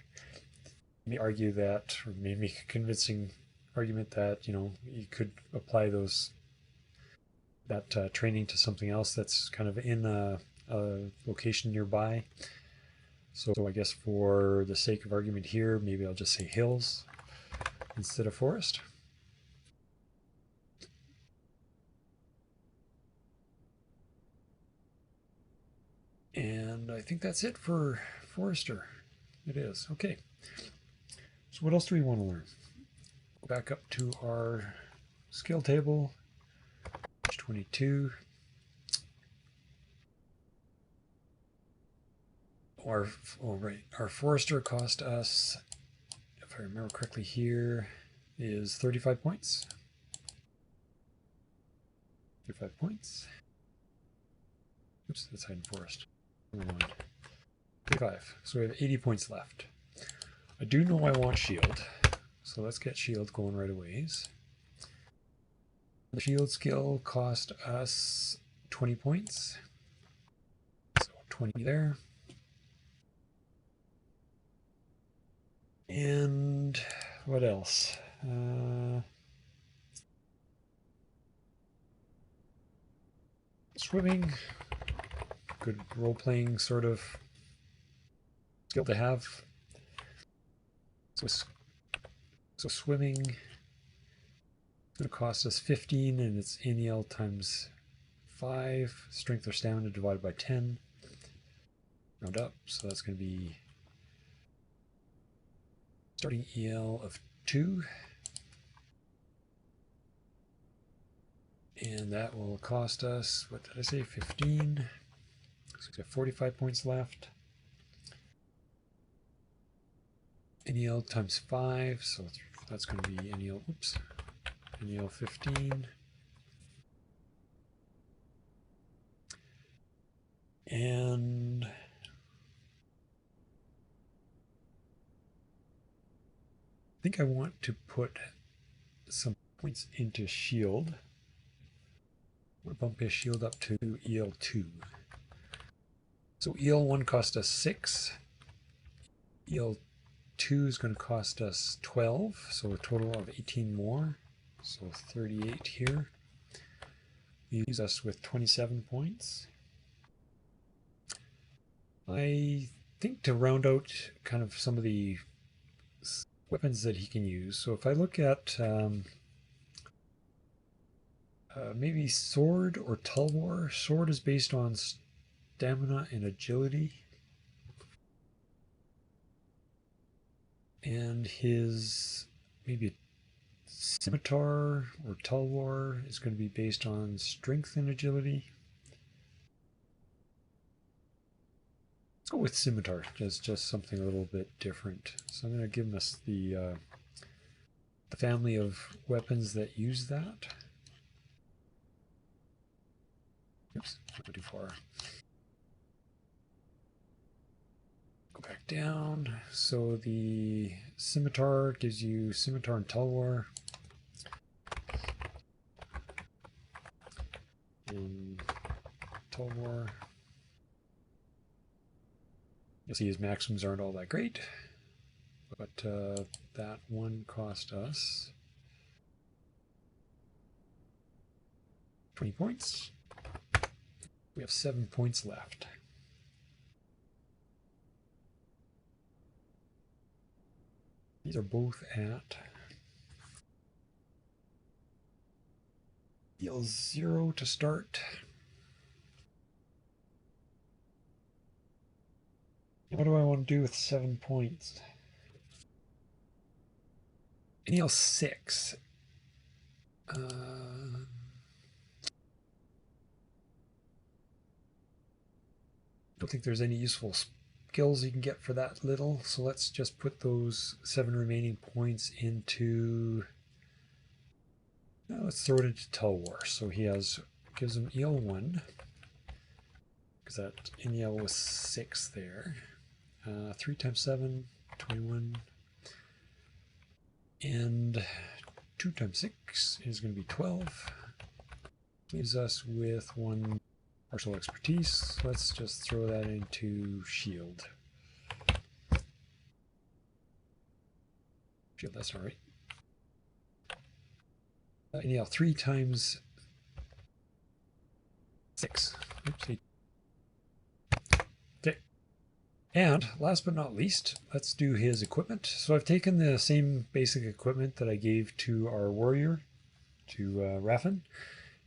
Let me argue that, or maybe make a convincing argument that, you know, you could apply that training to something else that's kind of in a location nearby. So I guess for the sake of argument here, maybe I'll just say hills instead of forest. And I think that's it for Forester. It is. Okay. So what else do we want to learn? Go back up to our skill table, page 22. Our Forester cost us, if I remember correctly here, is 35 points. 35 points. Oops, that's hiding forest. Never mind. 35. So we have 80 points left. I do know I want shield, so let's get shield going right away. The shield skill cost us 20 points. So 20 there. And what else? Swimming. Good role-playing sort of skill to have. So swimming is going to cost us 15, and it's NEL times 5. Strength or stamina divided by 10. Round up, so that's going to be starting EL of 2. And that will cost us, what did I say, 15. So we have 45 points left. NEL times 5, so that's going to be NEL, NEL 15. And I think I want to put some points into shield. We'll bump his shield up to EL2. So EL1 cost us 6. EL2 is going to cost us 12, so a total of 18 more. So 38 here. Leaves us with 27 points. I think to round out kind of some of the weapons that he can use. So if I look at maybe sword or tulwar. Sword is based on stamina and agility. And his maybe scimitar or tulwar is going to be based on strength and agility. Let's go with scimitar, just something a little bit different. So I'm going to give us the family of weapons that use that. Oops, not too far. Go back down. So the scimitar gives you scimitar and tulwar. And tulwar. You'll see his maxims aren't all that great, but that one cost us 20 points. We have 7 points left. These are both at deal 0 to start. What do I want to do with 7 points? NEL 6. Don't think there's any useful skills you can get for that little, so let's just put those 7 remaining points into, let's throw it into Tulwar. So he gives him EL1, because that NEL was 6 there. 3 times 7, 21, and 2 times 6 is going to be 12. Leaves us with 1 partial expertise. Let's just throw that into shield. Shield, that's all right. NEL 3 times 6. Oops. Okay. And last but not least, let's do his equipment. So I've taken the same basic equipment that I gave to our warrior, to Raffin,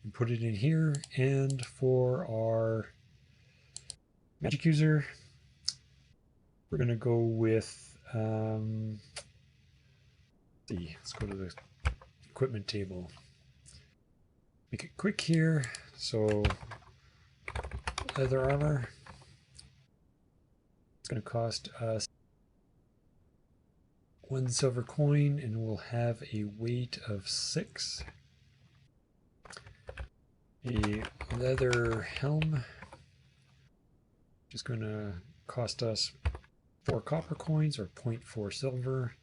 and put it in here. And for our magic user, we're going to go with, let's go to the equipment table. Make it quick here. So leather armor, it's going to cost us 1 silver coin, and we'll have a weight of 6. A leather helm, which is going to cost us 4 copper coins or 0.4 silver,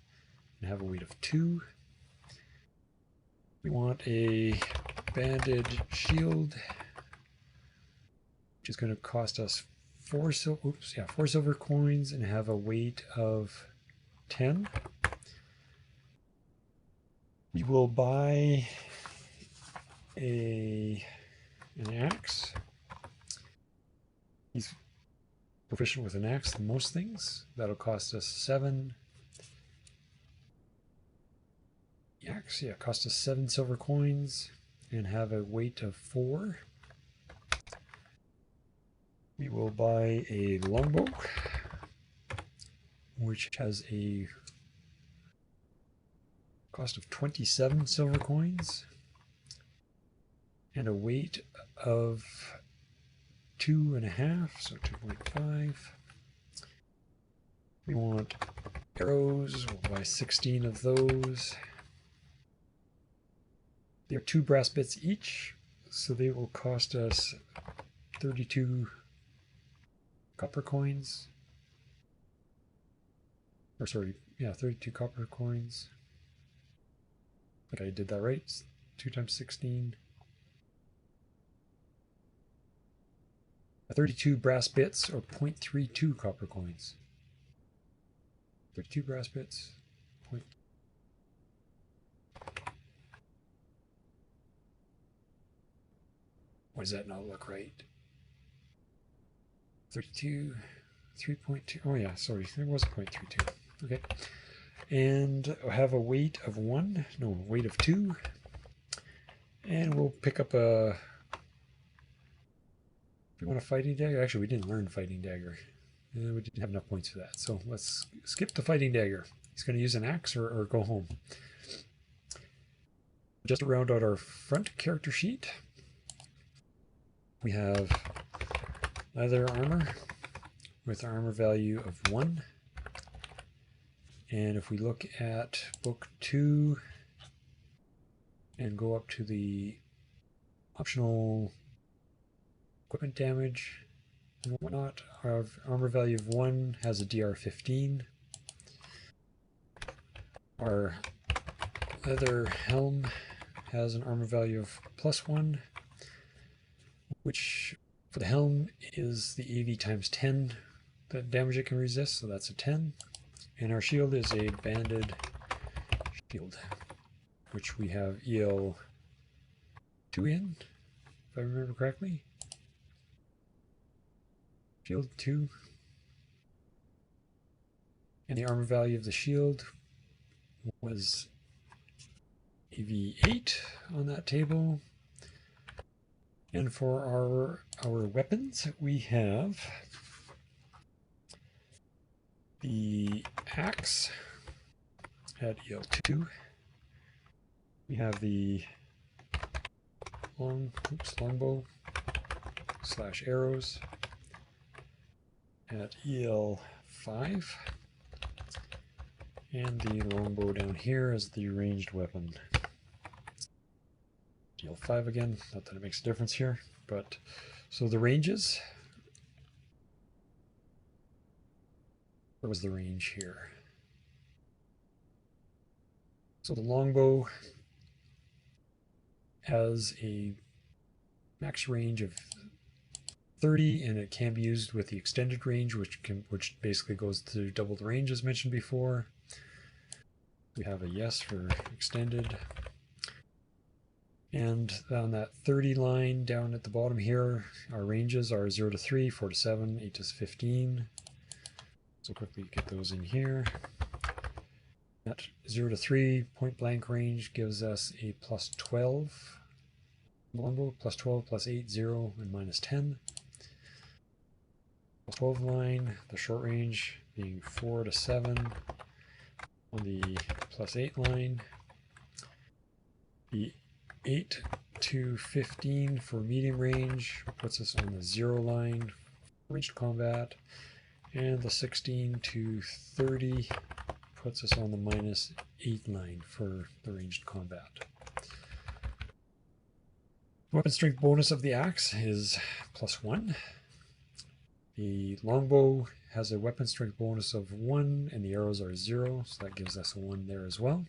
and have a weight of 2. We want a banded shield, which is going to cost us 4 silver coins and have a weight of 10. We will buy an axe. He's proficient with an axe in most things. That'll cost us 7. The axe, cost us 7 silver coins and have a weight of 4. We will buy a longbow, which has a cost of 27 silver coins and a weight of 2.5, so 2.5. We want arrows. We'll buy 16 of those. They're 2 brass bits each, so they will cost us 32 copper coins. Or sorry, 32 copper coins. I think I did that right. 2 times 16. 32 brass bits or 0.32 copper coins. 32 brass bits. Why does that not look right? 32, 3.2. Oh yeah, sorry, there was a 0.32. Okay. And I'll have a weight of 1. No, weight of 2. And we'll pick up a... We want a fighting dagger? Actually, we didn't learn fighting dagger. We didn't have enough points for that. So let's skip the fighting dagger. He's going to use an axe or go home. Just to round out our front character sheet, we have leather armor with armor value of 1. And if we look at book 2 and go up to the optional equipment damage and whatnot, our armor value of 1 has a DR 15. Our leather helm has an armor value of +1, which for the helm is the AV times 10, the damage it can resist, so that's a 10. And our shield is a banded shield, which we have EL 2 in, if I remember correctly. Shield 2. And the armor value of the shield was AV 8 on that table. And for our weapons, we have the axe at EL2. We have the longbow / arrows at EL5. And the longbow down here is the ranged weapon. EL5 again, not that it makes a difference here, but so the ranges. Where was the range here? So the longbow has a max range of 30, and it can be used with the extended range, which basically goes to double the range as mentioned before. We have a yes for extended. And on that 30 line down at the bottom here, our ranges are 0 to 3, 4 to 7, 8 to 15. So quickly get those in here. That 0 to 3 point blank range gives us a +12 longbow, +12, +8, 0, and -10. +12 line, the short range being 4 to 7 on the +8 line. The 8 to 15 for medium range puts us on the 0 line for ranged combat. And the 16 to 30 puts us on the -8 line for the ranged combat. Weapon strength bonus of the axe is +1. The longbow has a weapon strength bonus of 1, and the arrows are 0, so that gives us a 1 there as well.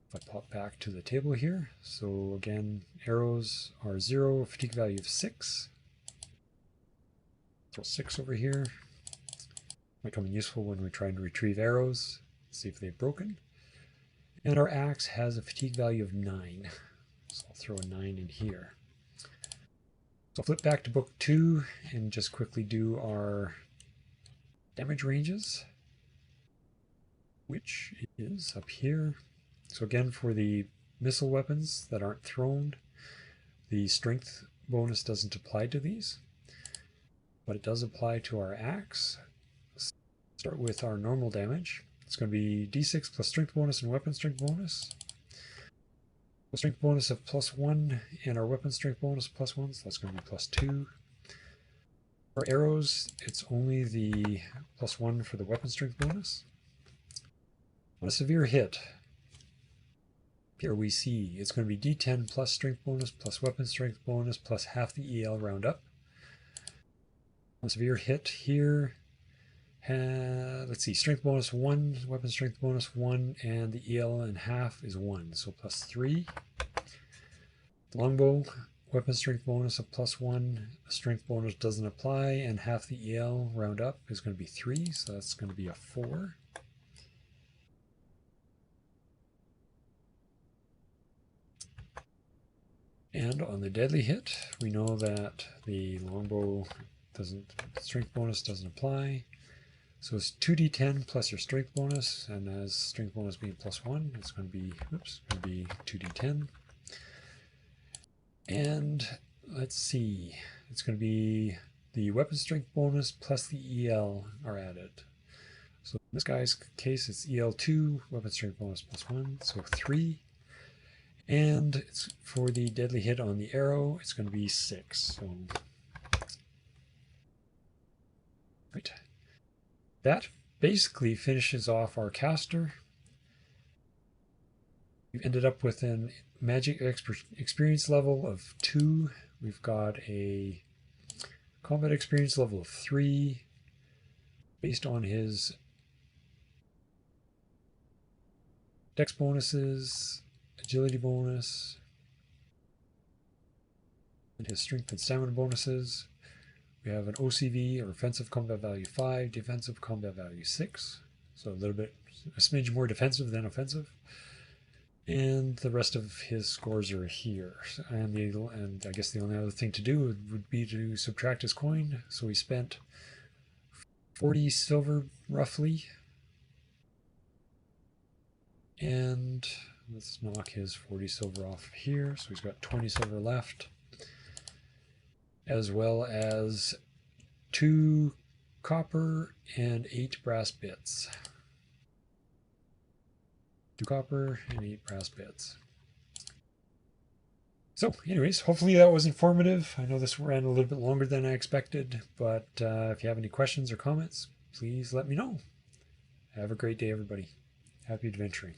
If I pop back to the table here, so again, arrows are 0, fatigue value of 6. Throw 6 over here. Might come in useful when we're trying to retrieve arrows, see if they've broken. And our axe has a fatigue value of 9. So I'll throw a 9 in here. So I'll flip back to book 2 and just quickly do our damage ranges, which is up here. So again, for the missile weapons that aren't thrown, the strength bonus doesn't apply to these, but it does apply to our axe. Start with our normal damage. It's going to be d6 plus strength bonus and weapon strength bonus. A strength bonus of +1 and our weapon strength bonus +1, so that's going to be +2. For arrows, it's only the +1 for the weapon strength bonus. On a severe hit, here we see it's going to be d10 plus strength bonus plus weapon strength bonus plus half the EL round up. On a severe hit here, let's see, strength bonus 1, weapon strength bonus 1, and the EL and half is 1, so +3. The longbow, weapon strength bonus of +1, strength bonus doesn't apply, and half the EL round up is going to be 3, so that's going to be a 4. And on the deadly hit, we know that the longbow strength bonus doesn't apply. So it's 2d10 plus your strength bonus, and as strength bonus being +1, it's going to be 2d10. And let's see, it's going to be the weapon strength bonus plus the EL are added. So in this guy's case, it's EL2, weapon strength bonus +1, so 3. And it's for the deadly hit on the arrow, it's going to be 6. So, right. That basically finishes off our caster. We've ended up with a magic experience level of 2. We've got a combat experience level of 3 based on his dex bonuses, agility bonus, and his strength and stamina bonuses. We have an OCV, or offensive combat value 5, defensive combat value 6, so a smidge more defensive than offensive. And the rest of his scores are here. And I guess the only other thing to do would be to subtract his coin. So he spent 40 silver roughly. And let's knock his 40 silver off here. So he's got 20 silver left, as well as 2 copper and 8 brass bits. 2 copper and 8 brass bits. So anyways, hopefully that was informative. I know this ran a little bit longer than I expected, but if you have any questions or comments, please let me know. Have a great day, everybody. Happy adventuring.